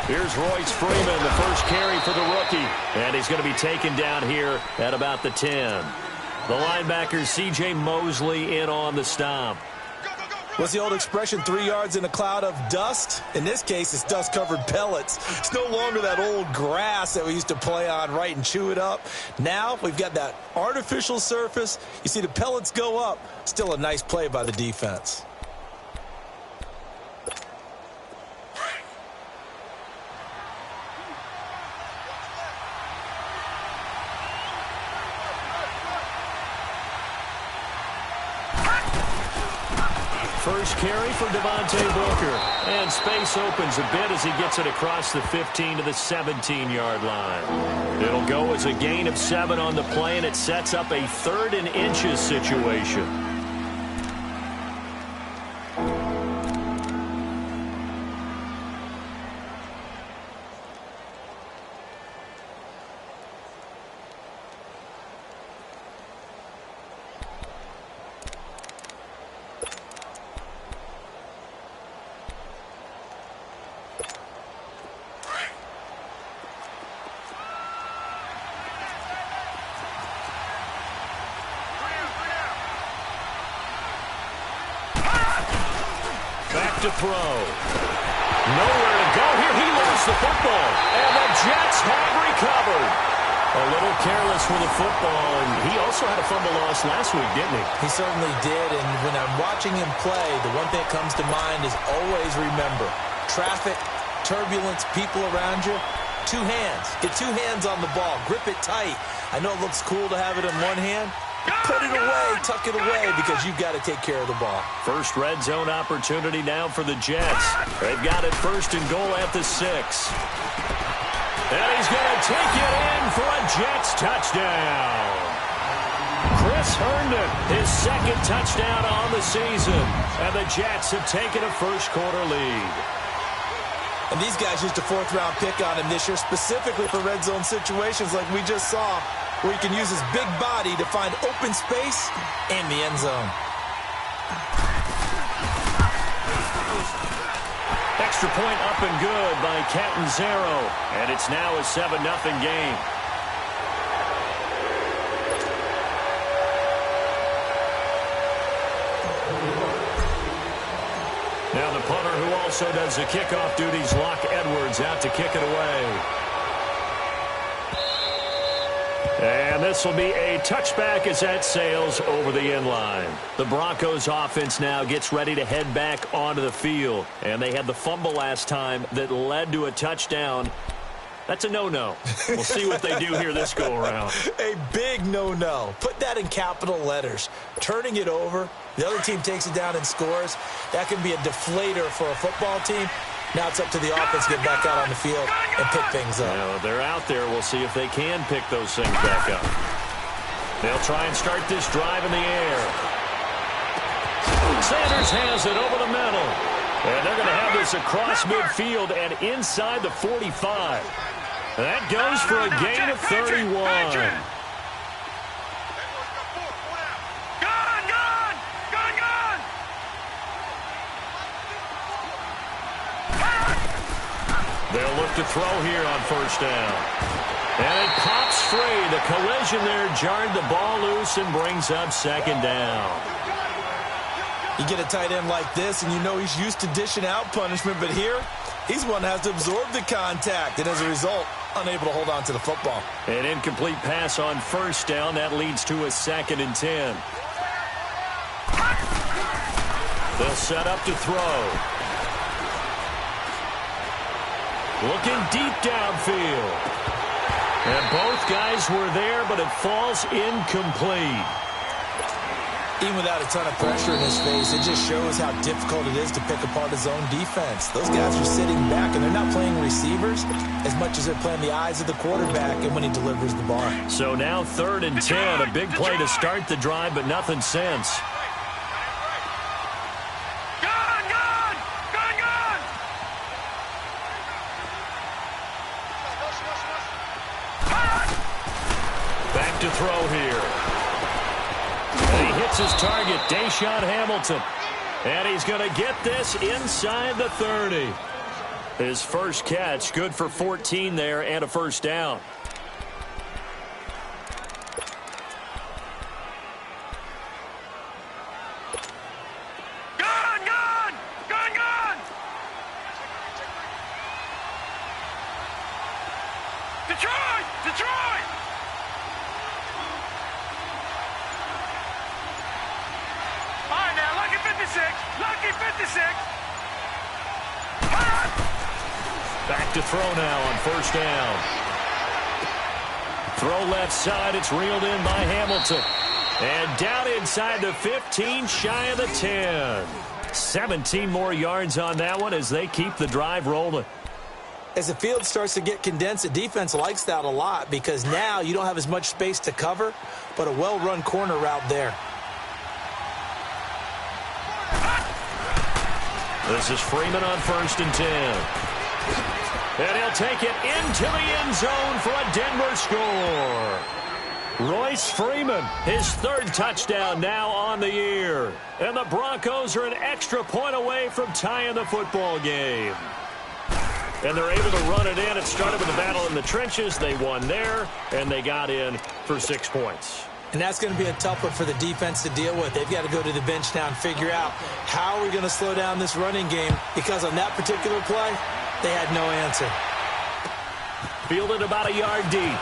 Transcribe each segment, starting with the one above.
Here's Royce Freeman, the first carry for the rookie. And he's going to be taken down here at about the 10. The linebacker, C.J. Mosley, in on the stop. What's the old expression, 3 yards in a cloud of dust? In this case, it's dust-covered pellets. It's no longer that old grass that we used to play on, right, and chew it up. Now we've got that artificial surface. You see the pellets go up. Still a nice play by the defense. First carry for Devontae Booker. And space opens a bit as he gets it across the 15 to the 17-yard line. It'll go as a gain of 7 on the play, and it sets up a 3rd and inches situation. To throw. Nowhere to go here. He lost the football. And the Jets have recovered. A little careless with the football. And he also had a fumble loss last week, didn't he? He certainly did. And when I'm watching him play, the one thing that comes to mind is always remember, traffic, turbulence, people around you, 2 hands. Get 2 hands on the ball. Grip it tight. I know it looks cool to have it in one hand. Put it away, tuck it away, because you've got to take care of the ball. First red zone opportunity now for the Jets. They've got it 1st and goal at the 6. And he's going to take it in for a Jets touchdown. Chris Herndon, his 2nd touchdown on the season. And the Jets have taken a first-quarter lead. And these guys used a 4th-round pick on him this year, specifically for red zone situations like we just saw, where he can use his big body to find open space and the end zone. Extra point up and good by Catanzaro. And it's now a 7-0 game. Now the punter, who also does the kickoff duties, Locke Edwards, out to kick it away. And this will be a touchback as that sails over the end line. The Broncos offense now gets ready to head back onto the field. And they had the fumble last time that led to a touchdown. That's a no-no. We'll see what they do here this go-around. A big no-no. Put that in capital letters. Turning it over, the other team takes it down and scores. That can be a deflator for a football team. Now it's up to the offense to get back out on the field and pick things up. Well, they're out there. We'll see if they can pick those things back up. They'll try and start this drive in the air. Sanders has it over the middle. And they're going to have this across midfield and inside the 45. That goes for a gain of 31. They'll look to throw here on 1st down. And it pops free. The collision there jarred the ball loose and brings up 2nd down. You get a tight end like this, and you know he's used to dishing out punishment, but here, he's one that has to absorb the contact, and as a result, unable to hold on to the football. An incomplete pass on 1st down. That leads to a 2nd and 10. They'll set up to throw. Looking deep downfield. And both guys were there, but it falls incomplete. Even without a ton of pressure in his face, it just shows how difficult it is to pick apart his own defense. Those guys are sitting back, and they're not playing receivers as much as they're playing the eyes of the quarterback and when he delivers the ball. So now 3rd and 10, a big play to start the drive, but nothing since. Back to throw here. And he hits his target, Deshaun Hamilton. And he's going to get this inside the 30. His first catch, good for 14 there and a first down. Detroit! All right, now, lucky 56. Lucky 56. Back to throw now on first down. Throw left side. It's reeled in by Hamilton. And down inside the 15, shy of the 10. 17 more yards on that one as they keep the drive rolling. As the field starts to get condensed, the defense likes that a lot because now you don't have as much space to cover, but a well-run corner route there. This is Freeman on 1st and 10. And he'll take it into the end zone for a Denver score. Royce Freeman, his 3rd touchdown now on the year. And the Broncos are an extra point away from tying the football game. And they're able to run it in. It started with a battle in the trenches. They won there, and they got in for 6 points. And that's going to be a tough one for the defense to deal with. They've got to go to the bench now and figure out how are we going to slow down this running game, because on that particular play, they had no answer. Fielded about a yard deep.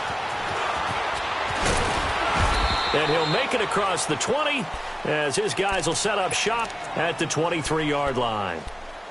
And he'll make it across the 20 as his guys will set up shop at the 23-yard line.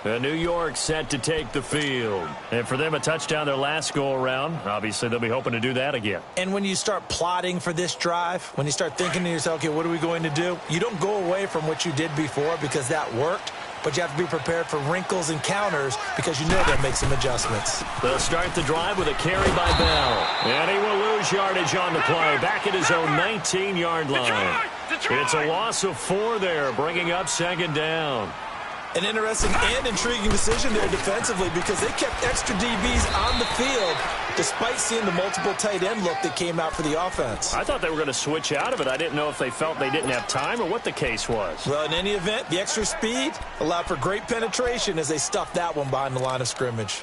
New York set to take the field. And for them, a touchdown their last go-around. Obviously, they'll be hoping to do that again. And when you start plotting for this drive, when you start thinking to yourself, okay, what are we going to do? You don't go away from what you did before because that worked, but you have to be prepared for wrinkles and counters because you know they'll make some adjustments. They'll start the drive with a carry by Bell. And he will lose yardage on the play, back at his own 19-yard line. It's a loss of 4 there, bringing up 2nd down. An interesting and intriguing decision there defensively because they kept extra DBs on the field despite seeing the multiple tight end look that came out for the offense. I thought they were going to switch out of it. I didn't know if they felt they didn't have time or what the case was. Well, in any event, the extra speed allowed for great penetration as they stuffed that one behind the line of scrimmage.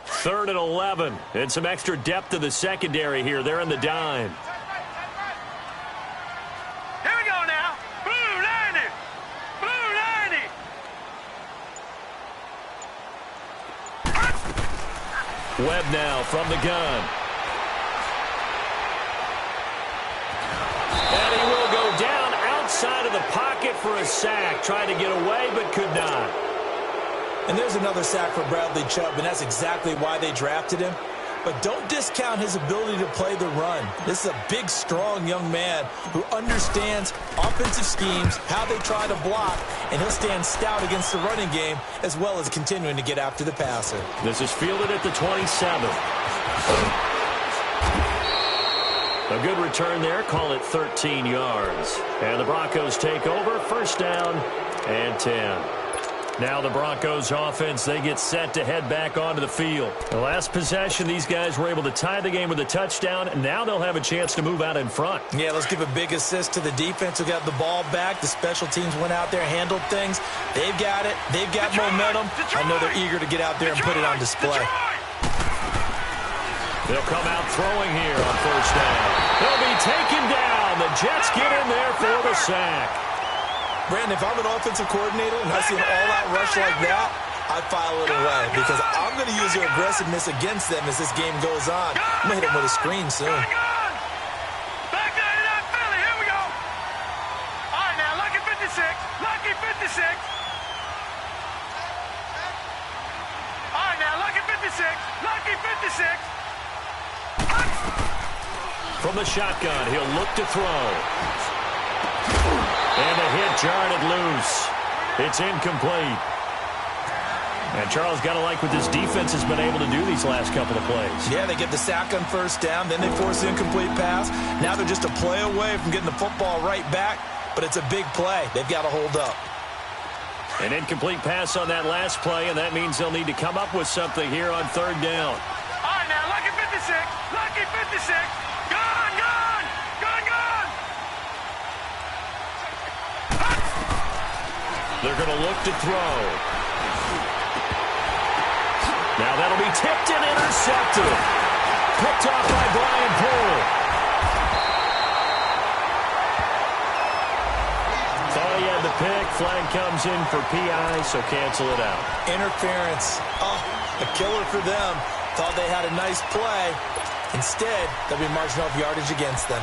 3rd and 11. And some extra depth to the secondary here. They're in the dime. Webb now from the gun. And he will go down outside of the pocket for a sack. Trying to get away, but could not. And there's another sack for Bradley Chubb, and that's exactly why they drafted him. But don't discount his ability to play the run. This is a big, strong young man who understands offensive schemes, how they try to block, and he'll stand stout against the running game as well as continuing to get after the passer. This is fielded at the 27. A good return there. Call it 13 yards. And the Broncos take over. 1st down and 10. Now the Broncos offense, they get set to head back onto the field. The last possession, these guys were able to tie the game with a touchdown, and now they'll have a chance to move out in front. Yeah, let's give a big assist to the defense who got the ball back. The special teams went out there, handled things. They've got it. They've got momentum. I know they're eager to get out there and put it on display. They'll come out throwing here on 1st down. They'll be taken down. The Jets get in there for the sack. Brandon, if I'm an offensive coordinator and I see an all-out rush like that, I file it away because I'm going to use their aggressiveness against them as this game goes on. I'm going to hit them with a screen soon. Back there to that Philly. Here we go. All right, now, lucky 56. Lucky 56. All right, now, lucky 56. Lucky 56. From the shotgun, he'll look to throw. And the hit jarred it loose. It's incomplete. And Charles, got to like what this defense has been able to do these last couple of plays. Yeah, they get the sack on 1st down, then they force the incomplete pass. Now they're just a play away from getting the football right back, but it's a big play. They've got to hold up. An incomplete pass on that last play, and that means they'll need to come up with something here on 3rd down. All right, now, lucky 56. Lucky 56. Gone, gone. Gone, gone. They're going to look to throw. Now that'll be tipped and intercepted. Picked off by Brian Poole. Thought he had the pick. Flag comes in for PI, so cancel it out. Interference. Oh, a killer for them. Thought they had a nice play. Instead, they'll be marching off yardage against them.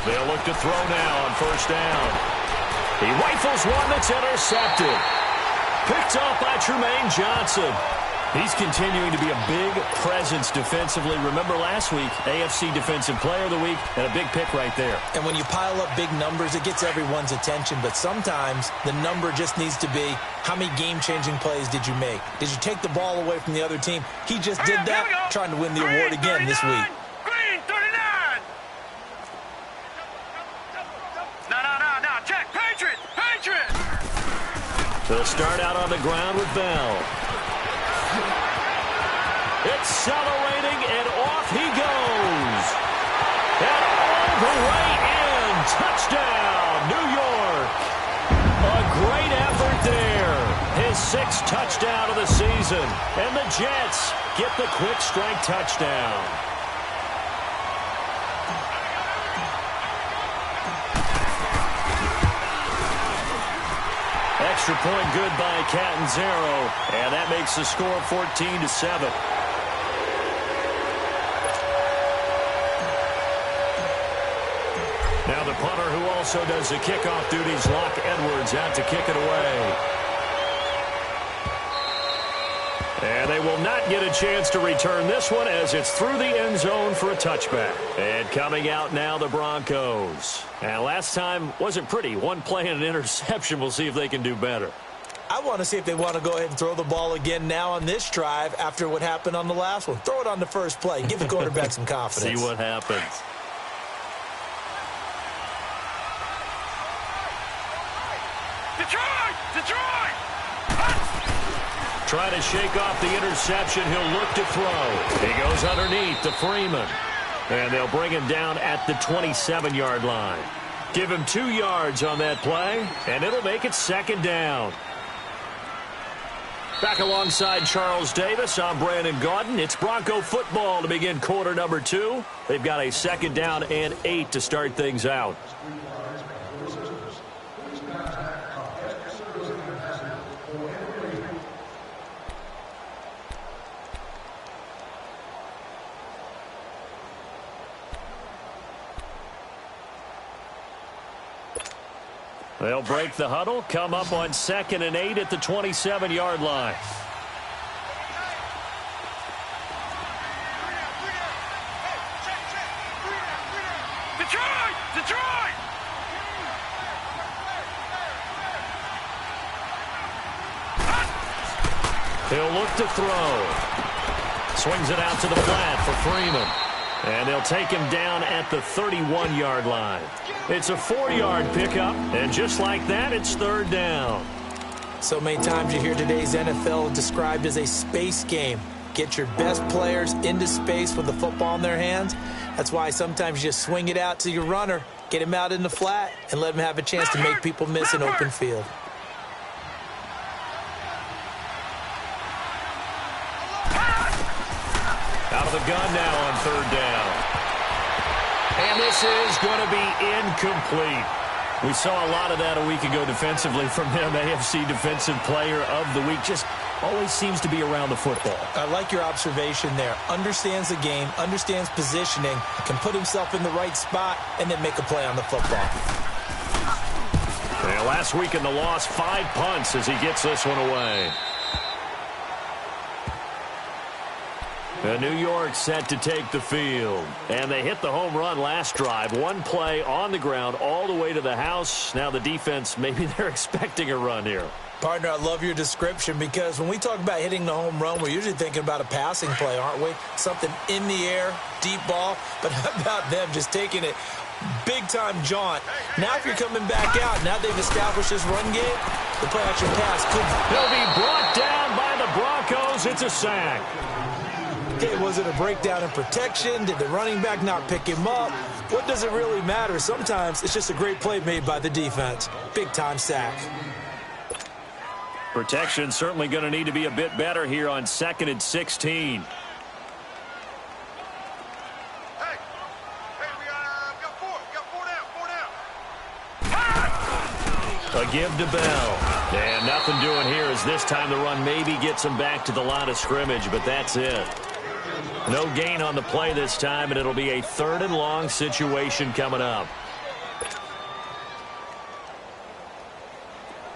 They'll look to throw now on first down. He rifles one that's intercepted. Picked off by Trumaine Johnson. He's continuing to be a big presence defensively. Remember last week, AFC Defensive Player of the Week, and a big pick right there. And when you pile up big numbers, it gets everyone's attention. But sometimes the number just needs to be, how many game-changing plays did you make? Did you take the ball away from the other team? He just did that, trying to win the award again this week. They'll start out on the ground with Bell. Accelerating, and off he goes. And all the way in. Touchdown, New York. A great effort there. His 6th touchdown of the season. And the Jets get the quick strike touchdown. Extra point good by Catanzaro, and that makes the score 14-7. Now the punter who also does the kickoff duties, Locke Edwards, out to kick it away. And they will not get a chance to return this one as it's through the end zone for a touchback. And coming out now, the Broncos. And last time wasn't pretty. One play and an interception. We'll see if they can do better. I want to see if they want to go ahead and throw the ball again now on this drive after what happened on the last one. Throw it on the first play. Give the quarterback some confidence. See what happens. Detroit! Trying to shake off the interception. He'll look to throw. He goes underneath to Freeman. And they'll bring him down at the 27-yard line. Give him 2 yards on that play, and it'll make it 2nd down. Back alongside Charles Davis, I'm Brandon Gaudin. It's Bronco football to begin quarter number 2. They've got a 2nd down and 8 to start things out. They'll break the huddle, come up on 2nd and 8 at the 27-yard line. Detroit! He'll look to throw. Swings it out to the flat for Freeman. And they'll take him down at the 31-yard line. It's a 4-yard pickup, and just like that, it's 3rd down. So many times you hear today's NFL described as a space game. Get your best players into space with the football in their hands. That's why sometimes you just swing it out to your runner, get him out in the flat, and let him have a chance to make people miss an open field. Out of the gun now on 3rd down. And this is going to be incomplete. We saw a lot of that a week ago defensively from him. AFC Defensive Player of the Week. Just always seems to be around the football. I like your observation there. Understands the game, understands positioning, can put himself in the right spot, and then make a play on the football. And last week in the loss, 5 punts as he gets this one away. New York set to take the field. And they hit the home run last drive. One play on the ground all the way to the house. Now the defense, maybe they're expecting a run here. Partner, I love your description because when we talk about hitting the home run, we're usually thinking about a passing play, aren't we? Something in the air, deep ball. But how about them just taking it big-time jaunt? Now if you're coming back out, now they've established this run game, the play-action pass could... He'll be brought down by the Broncos. It's a sack. Okay, was it a breakdown in protection? Did the running back not pick him up? What does it really matter? Sometimes it's just a great play made by the defense. Big-time sack. Protection certainly going to need to be a bit better here on 2nd and 16. Hey, we got four down. A give to Bell. And nothing doing here as this time the run maybe gets him back to the line of scrimmage, but that's it. No gain on the play this time, and it'll be a 3rd and long situation coming up.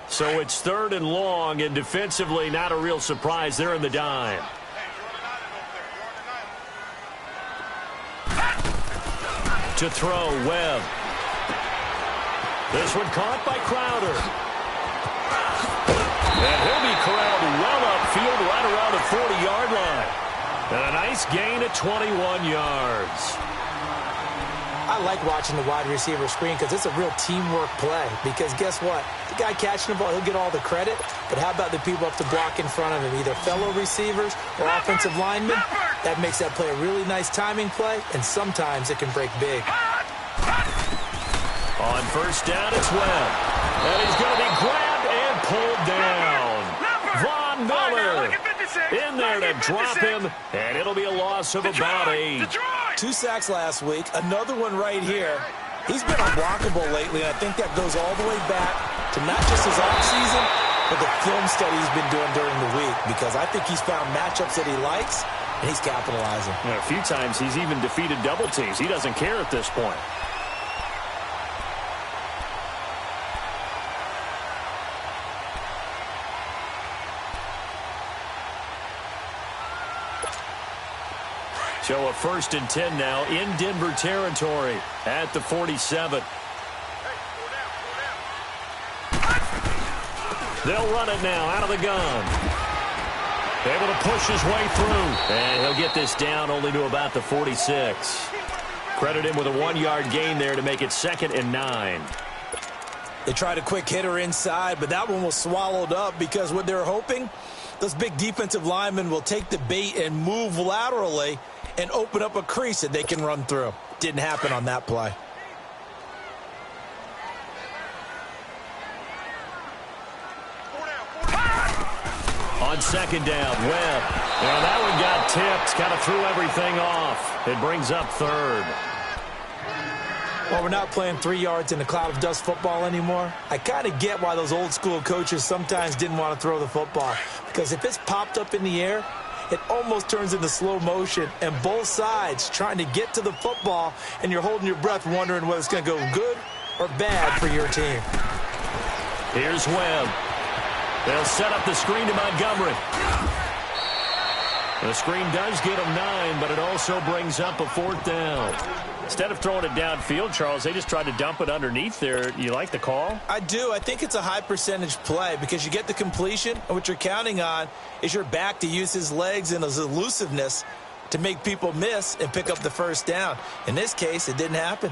So it's 3rd and long, and defensively not a real surprise. They're in the dime. To throw, Webb. This one caught by Crowder. And he'll be corralled well upfield right around the 40-yard line. And a nice gain at 21 yards. I like watching the wide receiver screen because it's a real teamwork play. Because guess what? The guy catching the ball, he'll get all the credit. But how about the people up to block in front of him, either fellow receivers or offensive linemen? That makes that play a really nice timing play, and sometimes it can break big. On 1st down, it's Webb. And he's going to be grabbed and pulled down. Von Miller in there to drop him, and it'll be a loss of about 8. 2 sacks last week, another one right here. He's been unblockable lately, and I think that goes all the way back to not just his offseason, but the film study he's been doing during the week, because I think he's found matchups that he likes, and he's capitalizing. A few times he's even defeated double teams. He doesn't care at this point. So a 1st and 10 now in Denver territory at the 47. They'll run it now out of the gun. Able to push his way through. And he'll get this down only to about the 46. Credit him with a 1-yard gain there to make it 2nd and 9. They tried a quick hitter inside, but that one was swallowed up because what they're hoping, those big defensive linemen will take the bait and move laterally and open up a crease that they can run through. Didn't happen on that play. On 2nd down, Webb. And that one got tipped, kind of threw everything off. It brings up 3rd. Well, we're not playing 3 yards in a cloud of dust football anymore. I kind of get why those old school coaches sometimes didn't want to throw the football. Because if it's popped up in the air, it almost turns into slow motion, and both sides trying to get to the football, and you're holding your breath wondering whether it's going to go good or bad for your team. Here's Webb. They'll set up the screen to Montgomery. The screen does get him 9, but it also brings up a 4th down. Instead of throwing it downfield, Charles, they just tried to dump it underneath there. You like the call? I do. I think it's a high percentage play because you get the completion, and what you're counting on is your back to use his legs and his elusiveness to make people miss and pick up the 1st down. In this case, it didn't happen.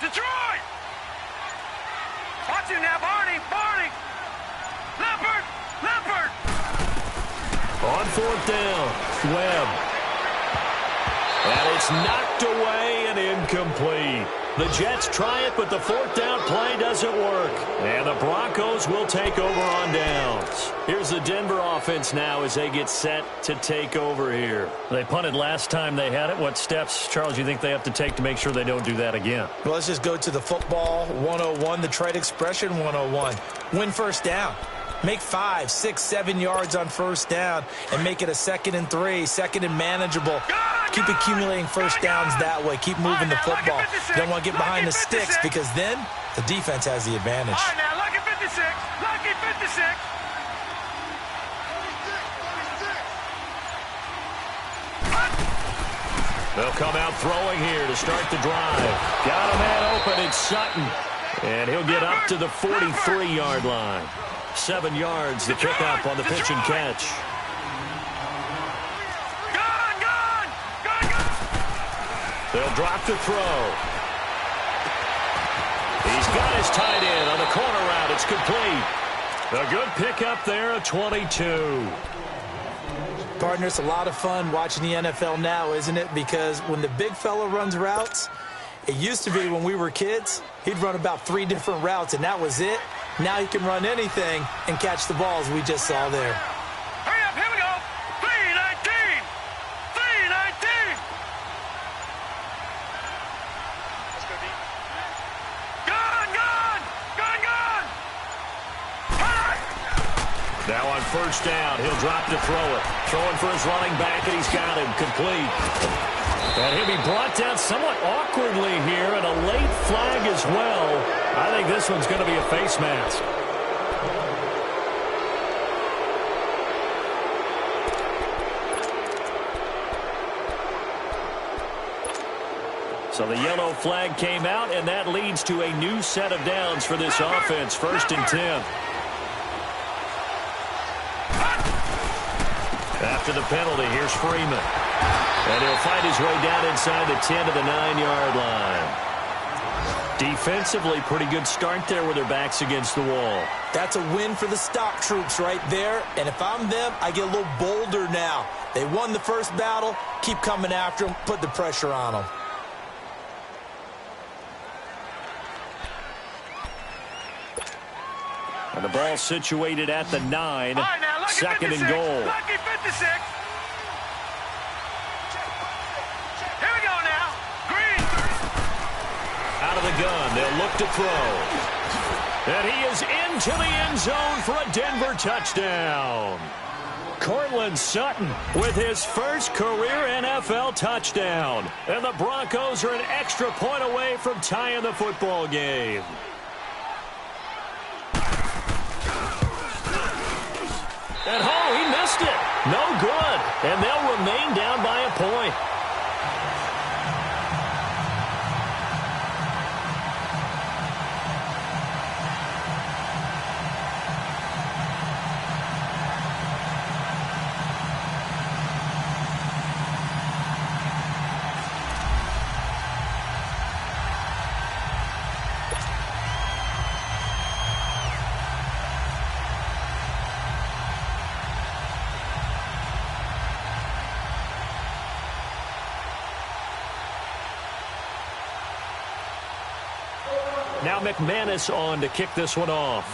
Detroit! Watch him now, Barney! Leopard! On 4th down, Webb. And it's knocked away and incomplete. The Jets try it, but the 4th down play doesn't work. And the Broncos will take over on downs. Here's the Denver offense now as they get set to take over here. They punted last time they had it. What steps, Charles, you think they have to take to make sure they don't do that again? Well, let's just go to the football 101, the trade expression 101. Win 1st down. Make 5, 6, 7 yards on first down and make it a 2nd and 3, 2nd and manageable. Keep accumulating first downs that way. Keep moving the football. You don't want to get behind the sticks because then the defense has the advantage. All right, now, lucky 56. Lucky 56. They'll come out throwing here to start the drive. Got a man open. It's Sutton. And he'll get up to the 43-yard line. 7 yards to pick up on the pitch and catch. They'll drop to throw. He's got his tight end on the corner route. It's complete. A good pickup there, a 22. Partner, it's a lot of fun watching the NFL now, isn't it? Because when the big fella runs routes, it used to be when we were kids, he'd run about 3 different routes, and that was it. Now he can run anything and catch the balls we just saw there. Hurry up, here we go. 319. 319. Let's go deep. Gone. Now on first down, he'll drop to throw it. Throwing for his running back, and he's got him complete. And he'll be brought down somewhat awkwardly here, and a late flag as well. I think this one's going to be a face mask. So the yellow flag came out, and that leads to a new set of downs for this offense. 1st and 10. After the penalty, here's Freeman. And he'll fight his way down inside the 10 to the 9-yard line. Defensively, pretty good start there with their backs against the wall. That's a win for the stop troops right there. And if I'm them, I get a little bolder now. They won the first battle. Keep coming after them. Put the pressure on them. And the ball situated at the 9. All right, now, 2nd 56. and goal. Lucky 56. Here we go now. Green. Out of the gun, they'll look to throw. And he is into the end zone for a Denver touchdown. Cortland Sutton with his first career NFL touchdown. And the Broncos are an extra point away from tying the football game. And he missed it. No good. And they'll remain down by a point. Now McManus on to kick this one off.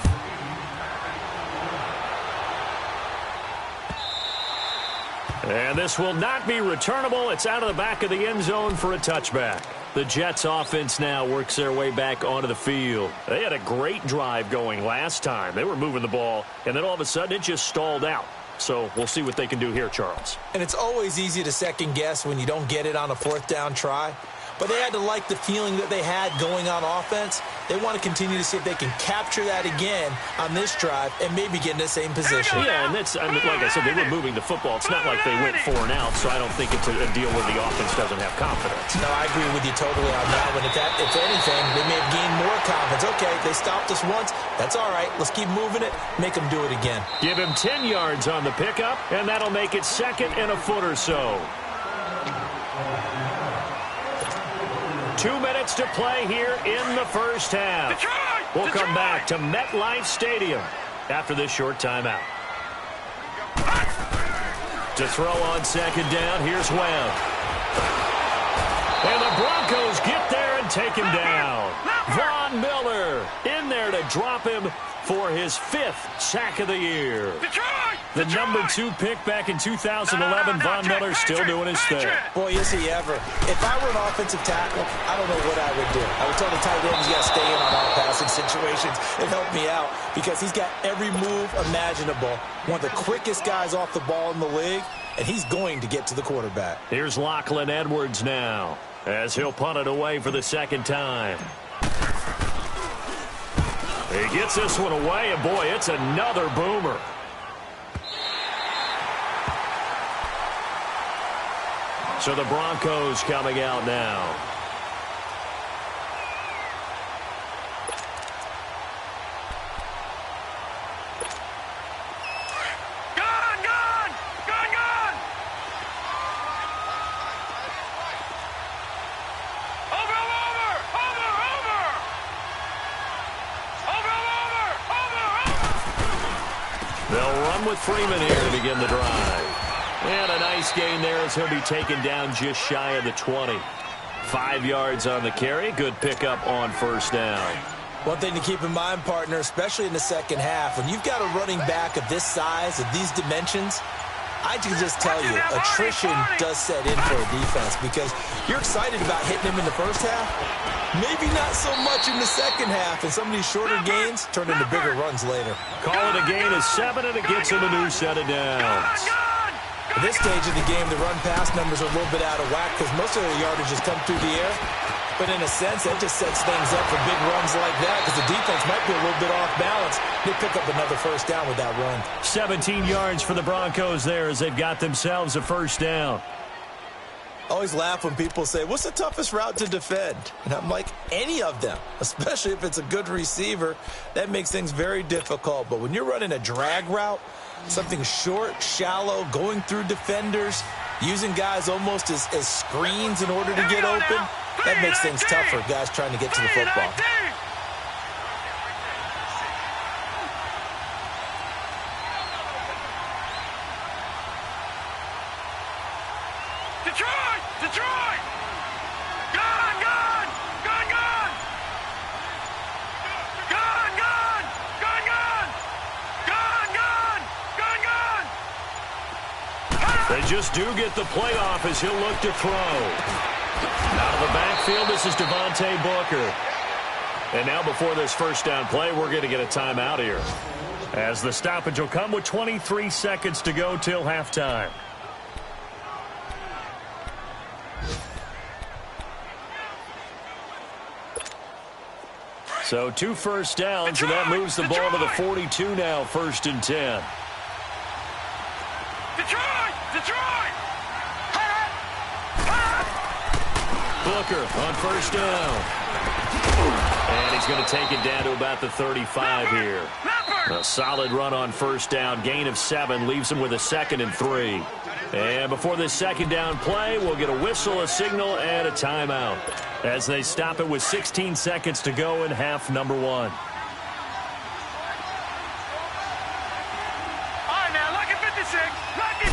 And this will not be returnable. It's out of the back of the end zone for a touchback. The Jets offense now works their way back onto the field. They had a great drive going last time. They were moving the ball, and then all of a sudden it just stalled out. So we'll see what they can do here, Charles. And it's always easy to second guess when you don't get it on a 4th down try. But they had to like the feeling that they had going on offense. They want to continue to see if they can capture that again on this drive and maybe get in the same position. Yeah, and that's, I mean, like I said, they were moving the football. It's not like they went 4 and out, so I don't think it's a deal where the offense doesn't have confidence. No, I agree with you totally on that one. If anything, they may have gained more confidence. Okay, they stopped us once. That's all right. Let's keep moving it. Make them do it again. Give him 10 yards on the pickup, and that'll make it 2nd and a foot or so. 2 minutes to play here in the first half. We'll come back to MetLife Stadium after this short timeout. To throw on 2nd down, here's Webb. And the Broncos get there and take him down. Von Miller in there to drop him for his 5th sack of the year. The number 2 pick back in 2011, Von Miller still doing his thing. Boy, is he ever. If I were an offensive tackle, I don't know what I would do. I would tell the tight end he's got to stay in on all passing situations and help me out because he's got every move imaginable. One of the quickest guys off the ball in the league, and he's going to get to the quarterback. Here's Lachlan Edwards now as he'll punt it away for the second time. He gets this one away, and boy, it's another boomer. So the Broncos coming out now. Gone, gone! Gone, gone! Over, over! Over, over! Over, over! Over, over! They'll run with Freeman here to begin the drive. And a nice gain there as he'll be taken down just shy of the 20. 5 yards on the carry. Good pickup on first down. One thing to keep in mind, partner, especially in the second half, when you've got a running back of this size, of these dimensions, I can just tell you, attrition does set in for a defense because you're excited about hitting him in the first half. Maybe not so much in the second half, and some of these shorter gains turn into bigger runs later. Call it a gain of 7, and it gets him a new set of downs. At this stage of the game, the run-pass numbers are a little bit out of whack because most of the yardage has come through the air. But in a sense, that just sets things up for big runs like that because the defense might be a little bit off balance. They pick up another first down with that run. 17 yards for the Broncos there as they've got themselves a first down. I always laugh when people say, what's the toughest route to defend? And I'm like, any of them, especially if it's a good receiver. That makes things very difficult. But when you're running a drag route, something short, shallow, going through defenders, using guys almost as screens in order to get open, that makes things tough for guys trying to get to the football. Detroit! Detroit! Gone, gone! Gone, gone! Gone, gone! Gone, gone! Gone, gone! Gone, gone! They just do get the playoff as he'll look to throw. Out of the backfield, this is Devontae Booker. And now before this first down play, we're going to get a timeout here. As the stoppage will come with 23 seconds to go till halftime. So 2 first downs, and that moves the ball to the 42 now, 1st and 10. Detroit! Detroit! Booker on first down. And he's going to take it down to about the 35 here. A solid run on first down. Gain of 7 leaves him with a 2nd and 3. And before this second down play, we'll get a whistle, a signal, and a timeout as they stop it with 16 seconds to go in half number 1. All right, now, lucky 56. Lucky.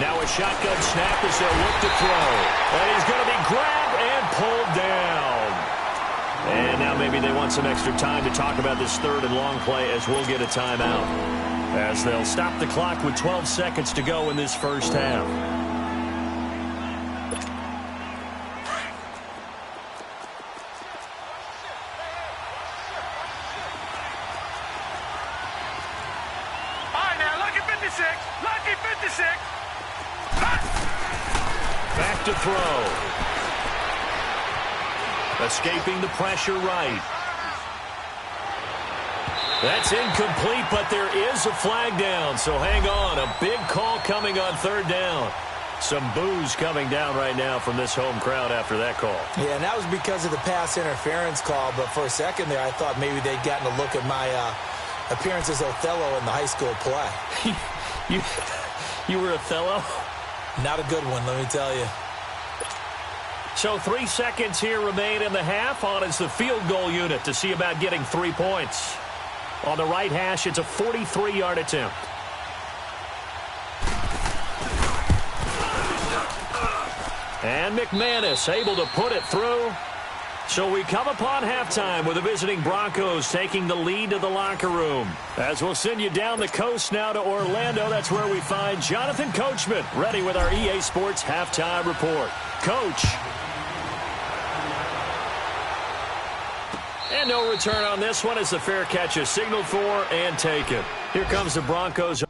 Now a shotgun snap as they'll look to throw. And he's going to be grabbed and pulled down. And now maybe they want some extra time to talk about this 3rd and long play as we'll get a timeout. As they'll stop the clock with 12 seconds to go in this first half. All right, now, lucky 56. Lucky 56. Back to throw. Escaping the pressure right. That's incomplete, but there is a flag down, so hang on. A big call coming on 3rd down. Some boos coming down right now from this home crowd after that call. Yeah, and that was because of the pass interference call, but for a second there I thought maybe they'd gotten a look at my appearance as Othello in the high school play. You were Othello? Not a good one, let me tell you. So 3 seconds here remain in the half. On is the field goal unit to see about getting 3 points. On the right hash, it's a 43-yard attempt. And McManus able to put it through. So we come upon halftime with the visiting Broncos taking the lead to the locker room. As we'll send you down the coast now to Orlando, that's where we find Jonathan Coachman ready with our EA Sports halftime report. Coach. And no return on this one as the fair catch is signaled for and taken. Here comes the Broncos